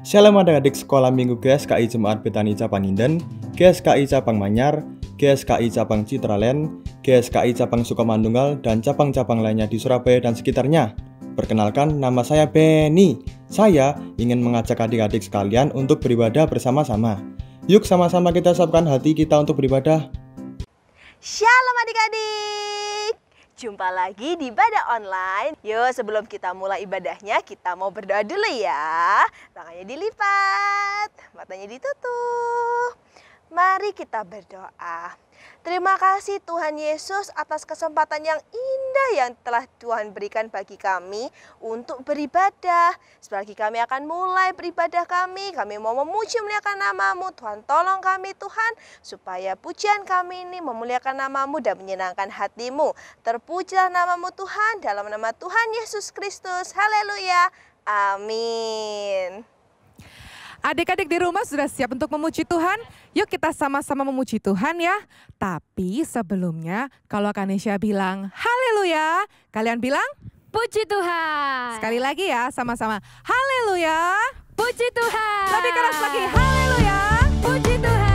Shalom adik-adik sekolah minggu GSKI Jemaat Betani Cabang Inden, GSKI Cabang Manyar, GSKI Cabang Citraland, GSKI Cabang Sukamantunggal, dan cabang-cabang lainnya di Surabaya dan sekitarnya. Perkenalkan, nama saya Benny. Saya ingin mengajak adik-adik sekalian untuk beribadah bersama-sama. Yuk sama-sama kita siapkan hati kita untuk beribadah. Shalom adik-adik, jumpa lagi di ibadah online. Yuk sebelum kita mulai ibadahnya, kita mau berdoa dulu ya. Tangannya dilipat, matanya ditutup. Mari kita berdoa. Terima kasih Tuhan Yesus atas kesempatan yang indah yang telah Tuhan berikan bagi kami untuk beribadah. Selagi kami akan mulai beribadah kami mau memuji memuliakan nama-Mu. Tuhan tolong kami Tuhan, supaya pujian kami ini memuliakan nama-Mu dan menyenangkan hati-Mu. Terpujilah nama-Mu Tuhan, dalam nama Tuhan Yesus Kristus. Haleluya, amin. Adik-adik di rumah sudah siap untuk memuji Tuhan? Yuk kita sama-sama memuji Tuhan ya. Tapi sebelumnya kalau Kanesha bilang haleluya, kalian bilang puji Tuhan. Sekali lagi ya sama-sama haleluya, puji Tuhan. Lebih keras lagi haleluya, puji Tuhan.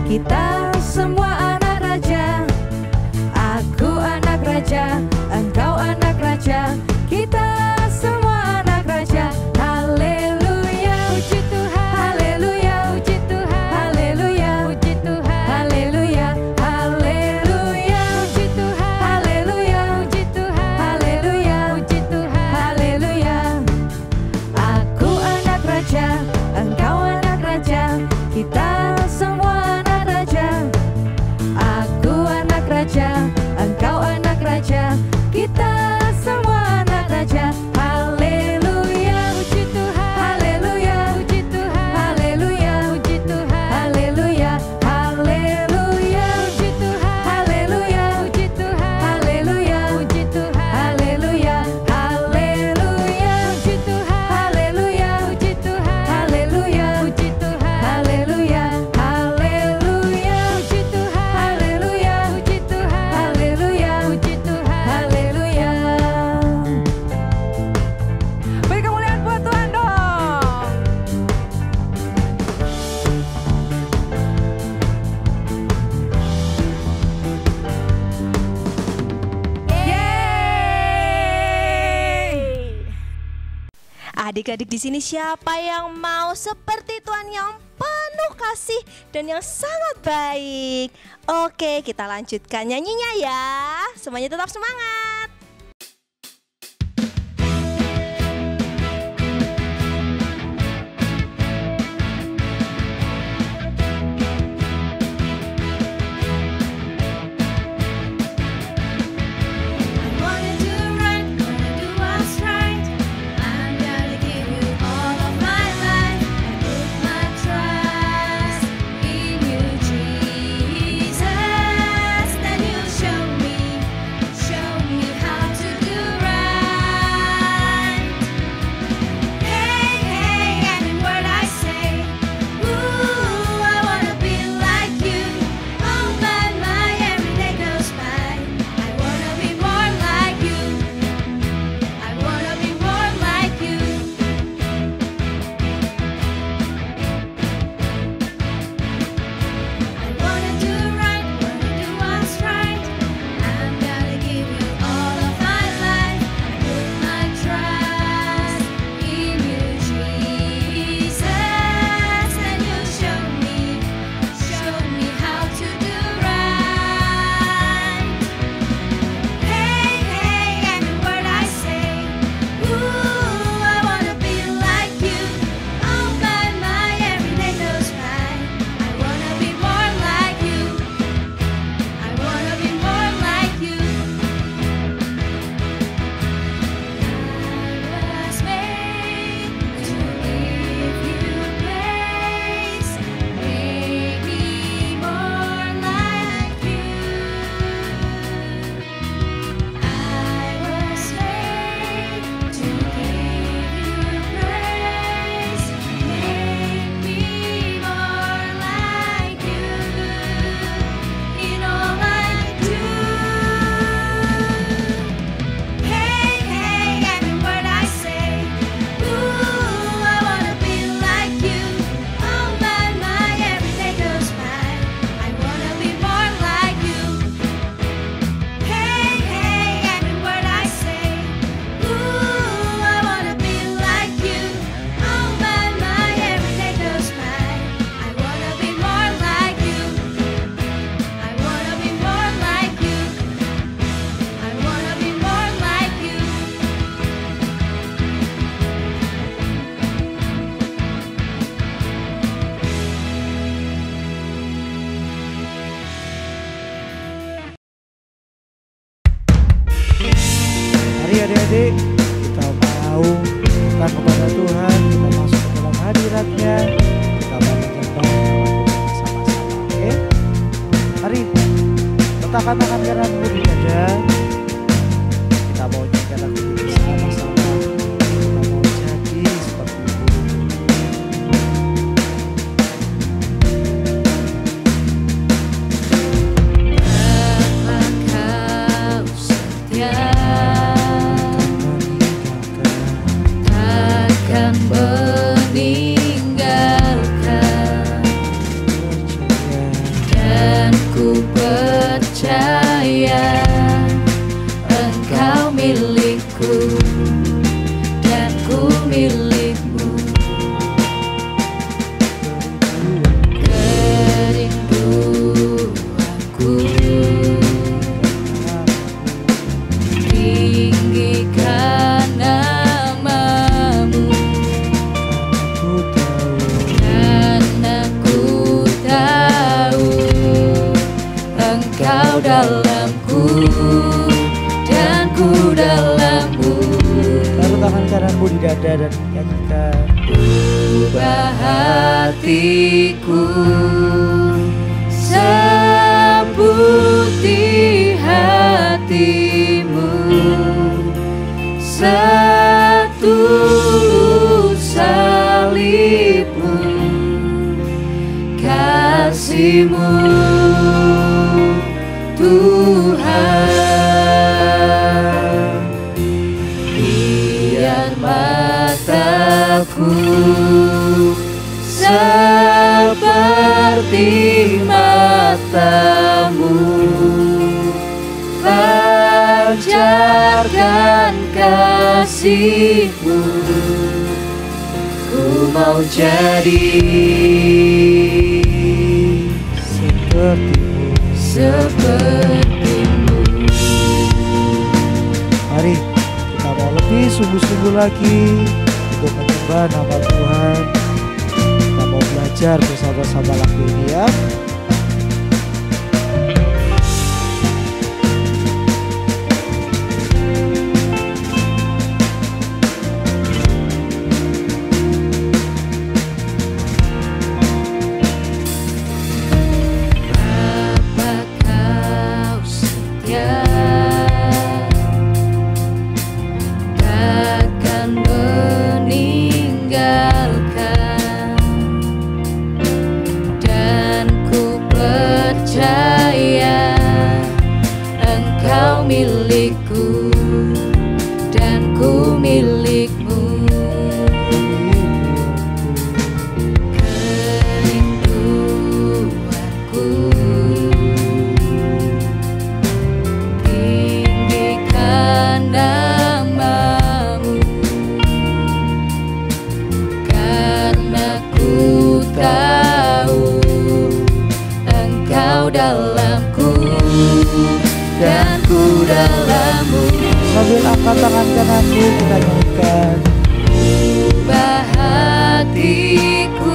Kita semua anak raja, aku anak raja, engkau anak raja, kita semua anak raja. Haleluya, puji Tuhan, haleluya, puji Tuhan, haleluya, puji Tuhan, haleluya, haleluya, puji Tuhan, haleluya, puji Tuhan, haleluya, puji Tuhan, haleluya. Aku anak raja, engkau anak raja, kita semua engkau anak raja, kita semua anak raja. Haleluya, puji Tuhan, haleluya, puji Tuhan, haleluya, puji Tuhan, haleluya, haleluya, puji Tuhan, haleluya, puji Tuhan, haleluya, puji Tuhan, haleluya, haleluya, puji Tuhan, haleluya, puji Tuhan, haleluya, puji Tuhan, haleluya, haleluya, puji Tuhan, haleluya, puji Tuhan, haleluya, puji Tuhan, haleluya. beri kemuliaan buat Tuhan dong. Yeay. Adik-adik di sini siapa yang mau seperti Tuhan yang penuh kasih dan yang sangat baik? Oke, kita lanjutkan nyanyinya ya. Semuanya tetap semangat. Show me berserah kepada Tuhan, kita masuk ke dalam hadirat-Nya, kita mau menyembah nama Tuhan bersama-sama. Oke? Mari letakkan tangan kananmu di dada. Kita mau nyanyikan lagu ini bersama-sama. Kita mau jadi seperti itu. Kau setia, takkan meninggalkan, dan ku percaya Engkau milikku dan ku milikmu. Kerinduanku tinggikan namamu, karena ku tahu Engkau dalamku dan ku dalammu. Taruh tangan kananmu di dada dan nyanyikan. Ubah hatiku seputih hatimu, setulus salibmu, kasih-Mu Tuhan. Biar mataku seperti mata-Mu, pancarkan kasih-Mu. Ku mau jadi seperti-Mu. Mari kita mau lebih sungguh-sungguh lagi untuk menyembah nama Tuhan. Kita mau belajar bersama-sama lagu ini ya. Bapa Kau setia, takkan meninggalkan, dan ku percaya Engkau milikku dan ku milikmu. Kerinduanku tinggikan namamu, karena ku tahu Engkau dalamku dan ku dalammu. Sambil angkat tangan kananmu kita nyanyikan. Ubah hatiku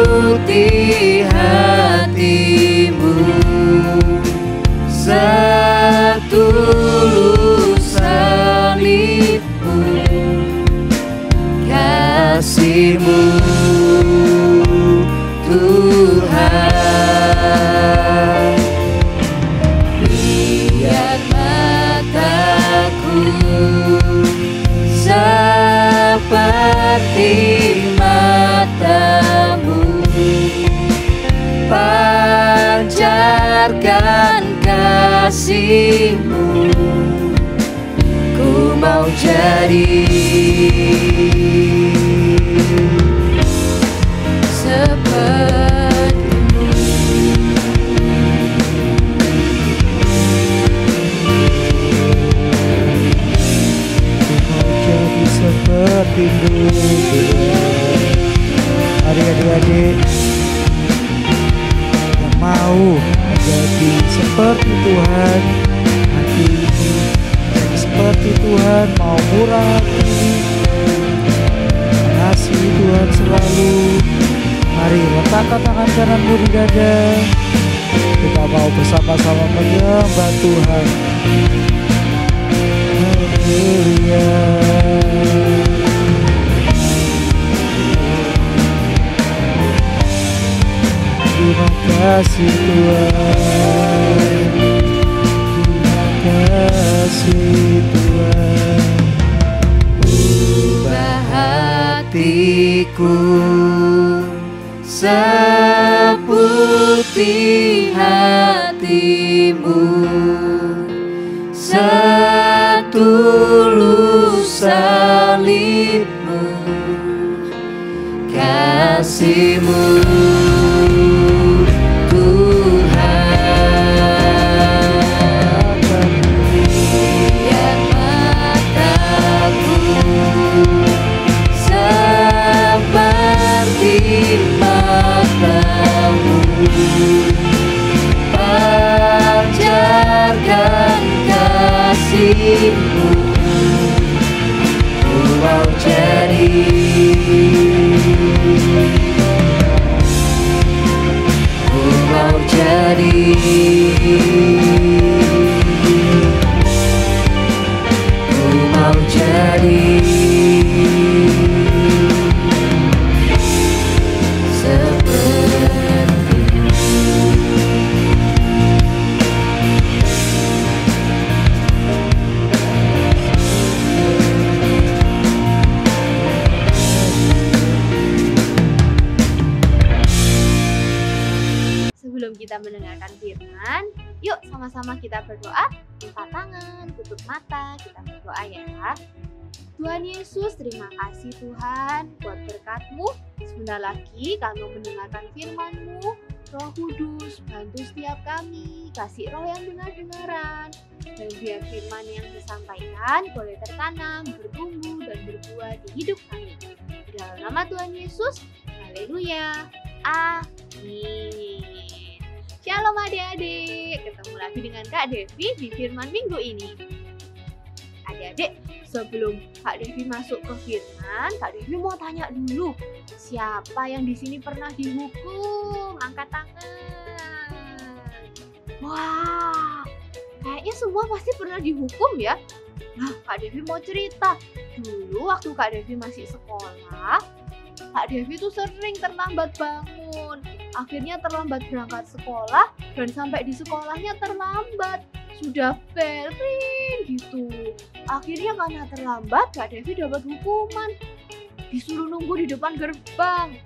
seputih hatimu, setulus salibmu, kasih-Mu Tuhan. Biar mataku seperti mata-Mu, pancarkan kasih-Mu. Ku mau jadi seperti-Mu. Mau jadi seperti-Mu. Mari adik-adik yang mau menjadi seperti Tuhan, hati ini menjadi seperti Tuhan, mau murah hati, mengasihi Tuhan selalu. Mari letakkan tangan kananmu di dada. Kita mau bersama-sama menyembah Tuhan. kasih Tuhan, terima kasih Tuhan. Ubah hatiku seputih hatimu, setulus salibmu, kasihmu Tuhan. Yang mataku seperti matamu, pancarkan kasihmu, ku mau jadi, ku mau jadi, ku mau jadi Sebelum kita mendengarkan firman, yuk sama-sama kita berdoa. Angkat tangan, tutup mata, kita berdoa ya. Tuhan Yesus, terima kasih Tuhan buat berkat-Mu. Sebentar lagi kami mendengarkan firman-Mu. Roh Kudus, bantu setiap kami, kasih roh yang benar-benaran, dan biar firman yang disampaikan boleh tertanam, bertumbuh, dan berbuah di hidup kami. Di dalam nama Tuhan Yesus, haleluya, amin. Shalom adik-adik, ketemu lagi dengan Kak Devi di firman minggu ini. Adik-adik, sebelum Kak Devi masuk ke firman, Kak Devi mau tanya dulu, siapa yang di sini pernah dihukum? Angkat tangan. Wah, kayaknya semua pasti pernah dihukum ya. Nah, Kak Devi mau cerita. Dulu waktu Kak Devi masih sekolah, Kak Devi tuh sering terlambat bangun. Akhirnya terlambat berangkat sekolah dan sampai di sekolahnya terlambat. Sudah bel ring gitu. Akhirnya karena terlambat, Kak Devi dapat hukuman. Disuruh nunggu di depan gerbang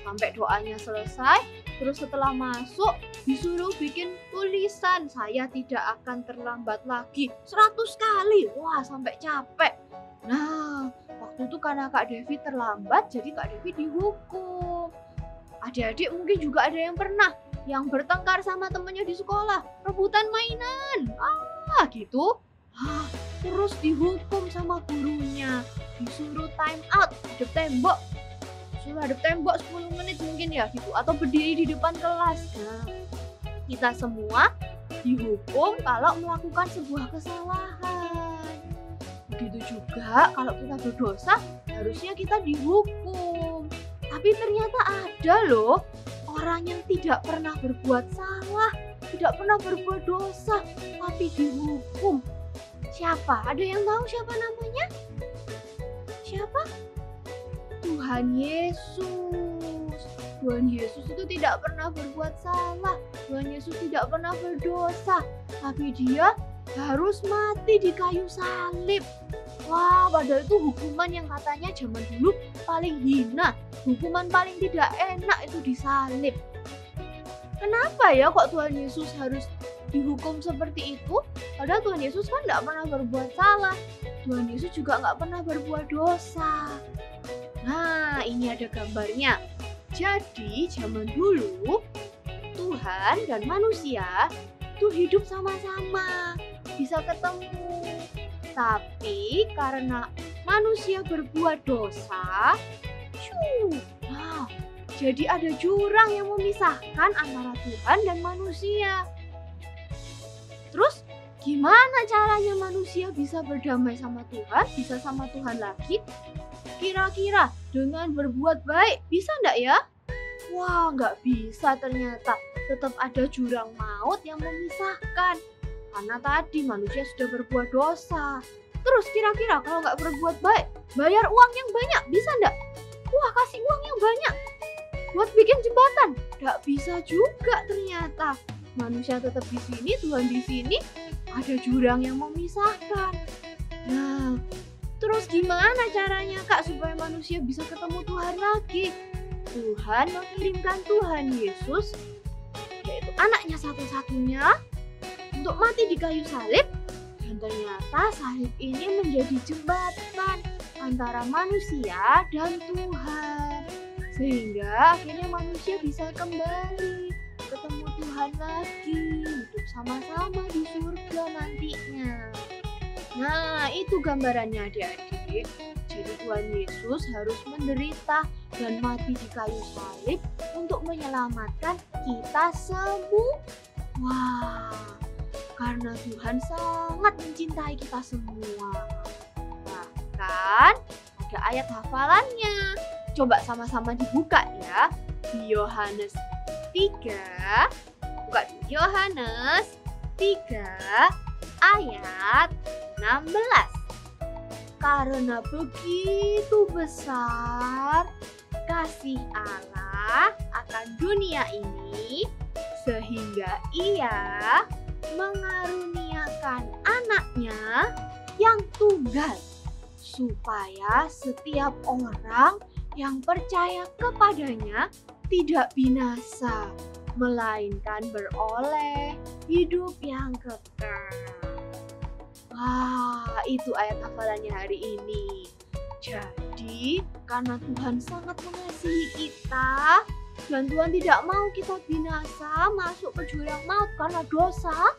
sampai doanya selesai. Terus setelah masuk disuruh bikin tulisan, saya tidak akan terlambat lagi 100 kali. Wah, sampai capek. Nah, waktu itu karena Kak Devi terlambat, jadi Kak Devi dihukum. Adik-adik mungkin juga ada yang pernah yang bertengkar sama temennya di sekolah, rebutan mainan, gitu. Terus dihukum sama gurunya, disuruh time out, hadap tembok. Suruh hadap tembok 10 menit mungkin ya gitu, atau berdiri di depan kelas. Nah, kita semua dihukum kalau melakukan sebuah kesalahan. Begitu juga kalau kita berdosa, harusnya kita dihukum. Tapi ternyata ada loh orang yang tidak pernah berbuat salah, tidak pernah berbuat dosa, tapi dihukum. Siapa? Ada yang tahu siapa namanya? Siapa? Tuhan Yesus. Tuhan Yesus itu tidak pernah berbuat salah. Tuhan Yesus tidak pernah berdosa, tapi dia harus mati di kayu salib. Wah, padahal itu hukuman yang katanya zaman dulu paling hina, hukuman paling tidak enak itu disalib. Kenapa ya kok Tuhan Yesus harus dihukum seperti itu? Padahal Tuhan Yesus kan nggak pernah berbuat salah. Tuhan Yesus juga nggak pernah berbuat dosa. Nah, ini ada gambarnya. Jadi zaman dulu Tuhan dan manusia itu hidup sama-sama, bisa ketemu. Tapi karena manusia berbuat dosa, jadi ada jurang yang memisahkan antara Tuhan dan manusia. Terus gimana caranya manusia bisa berdamai sama Tuhan, bisa sama Tuhan lagi? Kira-kira dengan berbuat baik bisa nggak ya? Wah, nggak bisa ternyata. Tetap ada jurang maut yang memisahkan. Karena tadi manusia sudah berbuat dosa. Terus kira-kira kalau nggak berbuat baik, bayar uang yang banyak bisa nggak? Wah, kasih uang yang banyak. buat bikin jembatan. Nggak bisa juga ternyata. Manusia tetap di sini, Tuhan di sini, ada jurang yang memisahkan. Nah, terus gimana caranya Kak supaya manusia bisa ketemu Tuhan lagi? Tuhan mengirimkan Tuhan Yesus, yaitu anaknya satu-satunya, untuk mati di kayu salib. Dan ternyata salib ini menjadi jembatan antara manusia dan Tuhan. Sehingga akhirnya manusia bisa kembali ketemu Tuhan lagi, hidup sama-sama di surga nantinya. Nah, itu gambarannya adik-adik. Jadi Tuhan Yesus harus menderita dan mati di kayu salib untuk menyelamatkan kita semua. Wah, karena Tuhan sangat mencintai kita semua. Bahkan ada ayat hafalannya. Coba sama-sama dibuka ya. Di Yohanes 3, buka di Yohanes 3 ayat 16. Karena begitu besar kasih Allah akan dunia ini, sehingga Ia mengaruniakan anaknya yang tunggal, supaya setiap orang yang percaya kepadanya tidak binasa, melainkan beroleh hidup yang kekal. Wah, itu ayat hafalannya hari ini. Jadi, karena Tuhan sangat mengasihi kita dan Tuhan tidak mau kita binasa masuk ke jurang maut karena dosa,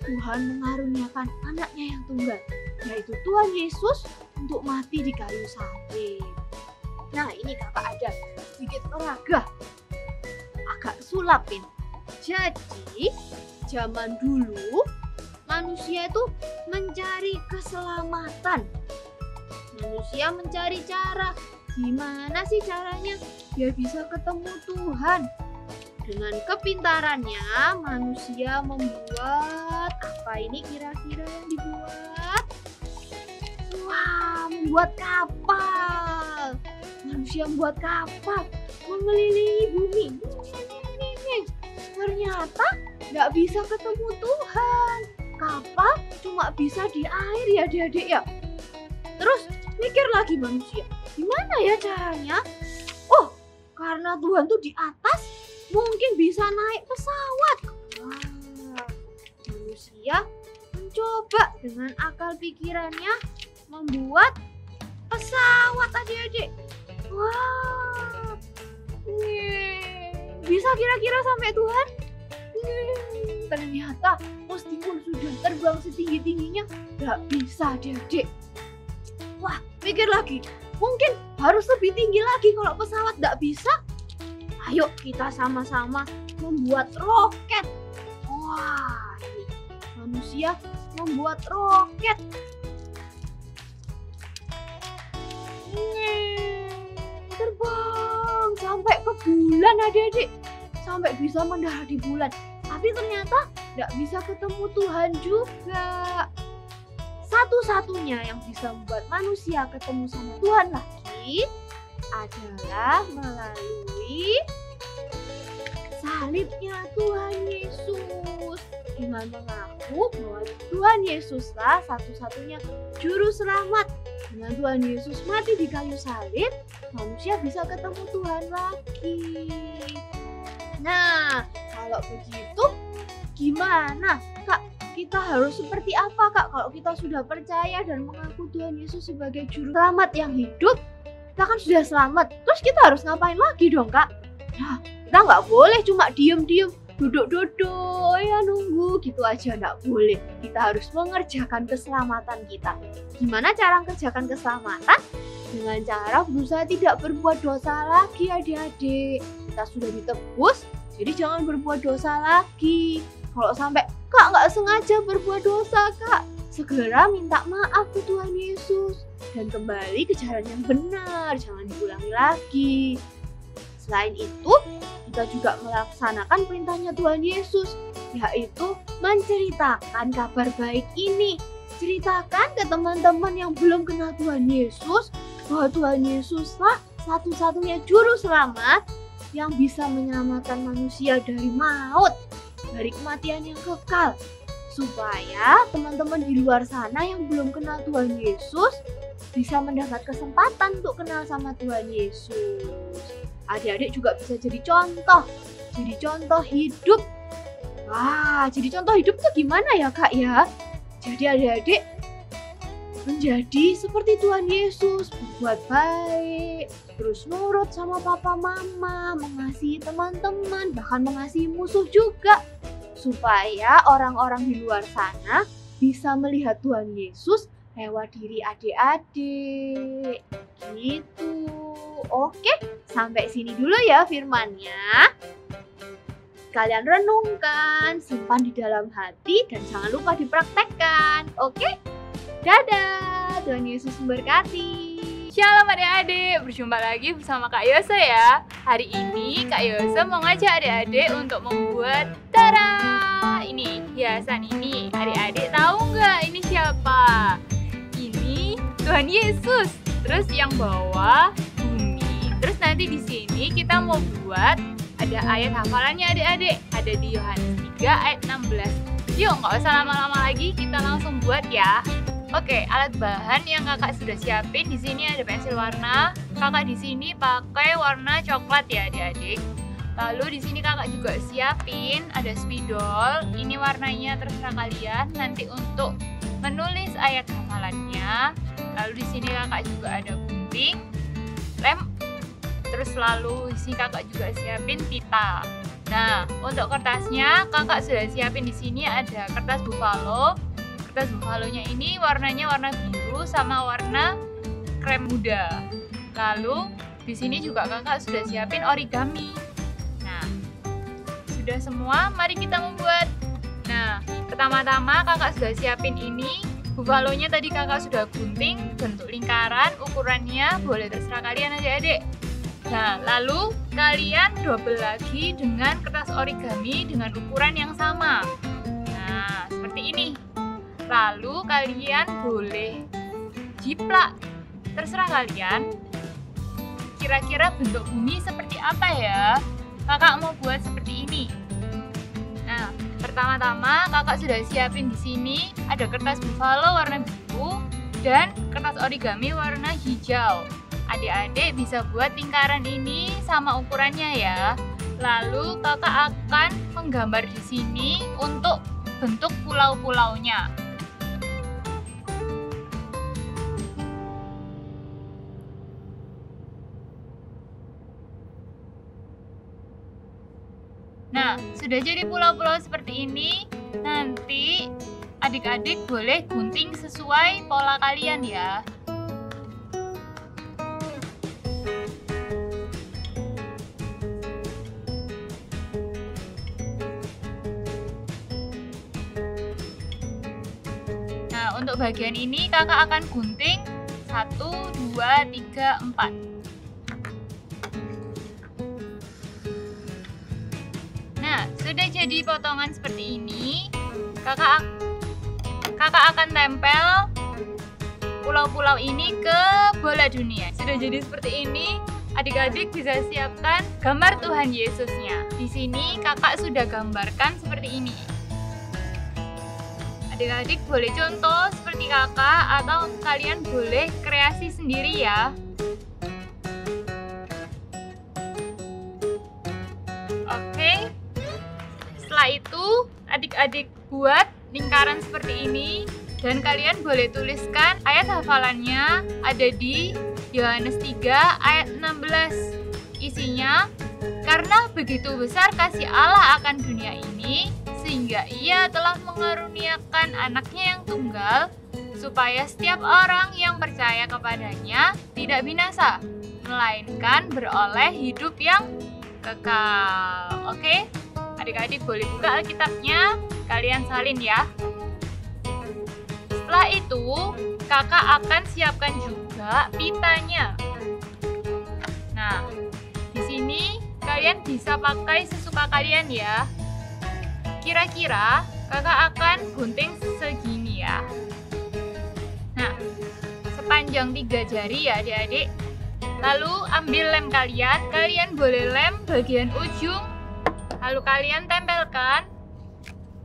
Tuhan mengaruniakan anaknya yang tunggal, yaitu Tuhan Yesus, untuk mati di kayu salib. Nah, ini kakak ada sedikit olahraga, agak sulapin. Jadi, zaman dulu manusia itu mencari keselamatan. Manusia mencari cara, gimana sih caranya biar bisa ketemu Tuhan. Dengan kepintarannya, manusia membuat apa ini kira-kira yang dibuat? Wah, membuat kapal. Manusia membuat kapal mengelilingi bumi. Ternyata nggak bisa ketemu Tuhan. Kapal cuma bisa di air ya adik-adik ya. Terus mikir lagi manusia, gimana ya caranya? Oh, karena Tuhan tuh di atas, mungkin bisa naik pesawat. Wah, manusia mencoba dengan akal pikirannya membuat pesawat adik-adik. Wah, bisa kira-kira sampai Tuhan? Ternyata meskipun sudah terbang setinggi-tingginya, gak bisa adik-adik. Wah, mikir lagi, mungkin harus lebih tinggi lagi kalau pesawat gak bisa. Ayo kita sama-sama membuat roket. Wah, ini manusia membuat roket. Terbang sampai ke bulan adik-adik, sampai bisa mendarat di bulan. Tapi ternyata nggak bisa ketemu Tuhan juga. Satu-satunya yang bisa membuat manusia ketemu sama Tuhan lagi adalah melalui salibnya Tuhan Yesus. Dengan mengaku bahwa Tuhan Yesuslah satu-satunya juru selamat. Dengan Tuhan Yesus mati di kayu salib, manusia bisa ketemu Tuhan lagi. Nah, kalau begitu gimana Kak? Kita harus seperti apa Kak kalau kita sudah percaya dan mengaku Tuhan Yesus sebagai juru selamat yang hidup? Kita kan sudah selamat, terus kita harus ngapain lagi dong Kak? Nah, kita nggak boleh cuma diem-diem, duduk-duduk, ya nunggu gitu aja, nggak boleh. Kita harus mengerjakan keselamatan kita. Gimana cara mengerjakan keselamatan? Dengan cara berusaha tidak berbuat dosa lagi adik-adik. Kita sudah ditebus, jadi jangan berbuat dosa lagi. Kalau sampai Kak nggak sengaja berbuat dosa Kak, segera minta maaf ke Tuhan Yesus dan kembali ke jalan yang benar, jangan diulangi lagi. Selain itu, kita juga melaksanakan perintahnya Tuhan Yesus, yaitu menceritakan kabar baik ini. Ceritakan ke teman-teman yang belum kenal Tuhan Yesus bahwa Tuhan Yesuslah satu-satunya juru selamat yang bisa menyelamatkan manusia dari maut, dari kematian yang kekal. Supaya teman-teman di luar sana yang belum kenal Tuhan Yesus bisa mendapat kesempatan untuk kenal sama Tuhan Yesus. Adik-adik juga bisa jadi contoh hidup. Wah, jadi contoh hidup tuh gimana ya Kak ya? Jadi adik-adik menjadi seperti Tuhan Yesus, berbuat baik, terus nurut sama papa mama, mengasihi teman-teman, bahkan mengasihi musuh juga. Supaya orang-orang di luar sana bisa melihat Tuhan Yesus lewat diri adik-adik. Gitu. Oke, sampai sini dulu ya firmannya. Kalian renungkan, simpan di dalam hati, dan jangan lupa dipraktekkan. Oke? Dadah, Tuhan Yesus memberkati. Shalom adik-adik, berjumpa lagi bersama Kak Yose ya. Hari ini Kak Yose mau ngajak adik-adik untuk membuat ini hiasan ini. Adik-adik tahu nggak ini siapa? Ini Tuhan Yesus. Terus yang bawah bumi. Terus nanti di sini kita mau buat ada ayat hafalannya adik-adik. Ada di Yohanes 3 ayat 16. Yuk nggak usah lama-lama lagi, kita langsung buat ya. Oke, alat bahan yang kakak sudah siapin di sini ada pensil warna. Kakak di sini pakai warna coklat ya adik-adik. Lalu di sini kakak juga siapin ada spidol. Ini warnanya terserah kalian nanti untuk menulis ayat hafalannya. Lalu di sini kakak juga ada gunting, lem. Terus lalu di sini kakak juga siapin pita. Nah, untuk kertasnya kakak sudah siapin di sini ada kertas buffalo. Kertas buffalonya ini warnanya warna biru sama warna krem muda. Lalu di sini juga kakak sudah siapin origami. Nah, sudah semua, mari kita membuat. Nah, pertama-tama kakak sudah siapin ini. Buffalonya tadi kakak sudah gunting bentuk lingkaran, ukurannya boleh terserah kalian adik-adik. Nah, lalu kalian double lagi dengan kertas origami dengan ukuran yang sama. Nah, seperti ini. Lalu kalian boleh jiplak, terserah kalian. Kira-kira bentuk bumi seperti apa ya? Kakak mau buat seperti ini. Nah, pertama-tama kakak sudah siapin di sini ada kertas buffalo warna biru dan kertas origami warna hijau. Adik-adik bisa buat lingkaran ini sama ukurannya ya. Lalu kakak akan menggambar di sini untuk bentuk pulau-pulaunya. Nah, sudah jadi pulau-pulau seperti ini. Nanti adik-adik boleh gunting sesuai pola kalian ya. Nah, untuk bagian ini kakak akan gunting 1, 2, 3, 4. Nah, sudah jadi potongan seperti ini. Kakak akan tempel pulau-pulau ini ke bola dunia. Sudah jadi seperti ini. Adik-adik bisa siapkan gambar Tuhan Yesusnya. Di sini kakak sudah gambarkan seperti ini. Adik-adik boleh contoh seperti kakak atau kalian boleh kreasi sendiri ya. Oke. Setelah itu adik-adik buat lingkaran seperti ini dan kalian boleh tuliskan ayat hafalannya ada di Yohanes 3 ayat 16. Isinya, karena begitu besar kasih Allah akan dunia ini sehingga ia telah mengaruniakan anaknya yang tunggal supaya setiap orang yang percaya kepadanya tidak binasa melainkan beroleh hidup yang kekal. Oke? Adik-adik boleh buka Alkitabnya, kalian salin ya. Setelah itu, kakak akan siapkan juga pitanya. Nah, di sini kalian bisa pakai sesuka kalian ya. Kira-kira kakak akan gunting segini ya. Nah, sepanjang 3 jari ya adik-adik. Lalu ambil lem kalian. Kalian boleh lem bagian ujung. Lalu kalian tempelkan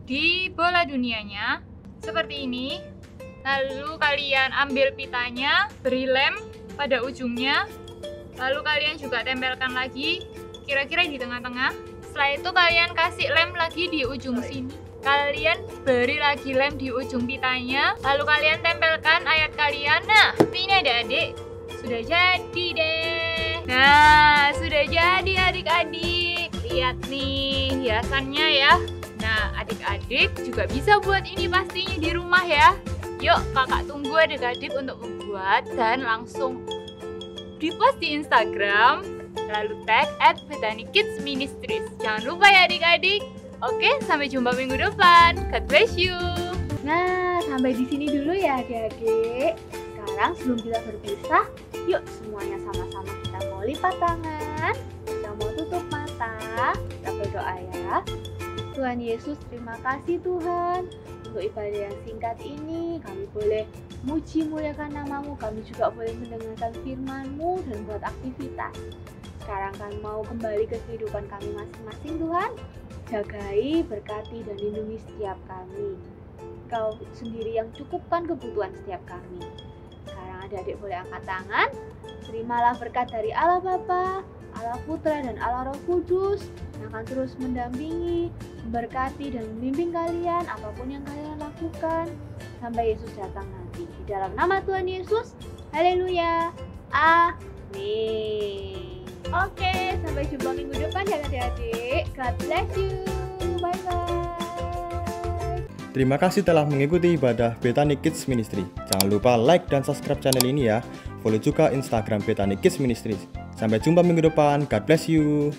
di bola dunianya seperti ini. Lalu kalian ambil pitanya, beri lem pada ujungnya. Lalu kalian juga tempelkan lagi kira-kira di tengah-tengah. Setelah itu kalian kasih lem lagi di ujung sini. Kalian beri lagi lem di ujung pitanya. Lalu kalian tempelkan ayat kalian. Nah, ini adik-adik sudah jadi deh. Nah, sudah jadi adik-adik. Lihat nih hiasannya ya. Nah, adik-adik juga bisa buat ini pastinya di rumah ya. Yuk, kakak tunggu adik-adik untuk membuat dan langsung di-post di Instagram, lalu tag @BethanyKidsMinistries. Jangan lupa ya adik-adik. Oke, sampai jumpa minggu depan. God bless you. Nah, sampai di sini dulu ya adik-adik. Sekarang sebelum kita berpisah, yuk semuanya sama-sama kita mau lipat tangan, kita mau tutup mata, kita berdoa ya. Tuhan Yesus, terima kasih Tuhan untuk ibadah yang singkat ini. Kami boleh muji muliakan nama-Mu, kami juga boleh mendengarkan firman-Mu dan buat aktivitas. Sekarang kami mau kembali ke kehidupan kami masing-masing Tuhan. Jagai, berkati, dan lindungi setiap kami. Kau sendiri yang cukupkan kebutuhan setiap kami. Sekarang adik-adik boleh angkat tangan. Terimalah berkat dari Allah Bapa, Allah Putra, dan Allah Roh Kudus yang akan terus mendampingi, memberkati, dan membimbing kalian apapun yang kalian lakukan sampai Yesus datang nanti. Di dalam nama Tuhan Yesus, haleluya, amin. Oke, sampai jumpa minggu depan ya adik-adik. God bless you, bye-bye. Terima kasih telah mengikuti ibadah Bethany Kids Ministry. Jangan lupa like dan subscribe channel ini ya. Follow juga Instagram Bethany Kids Ministry. Sampai jumpa minggu depan. God bless you.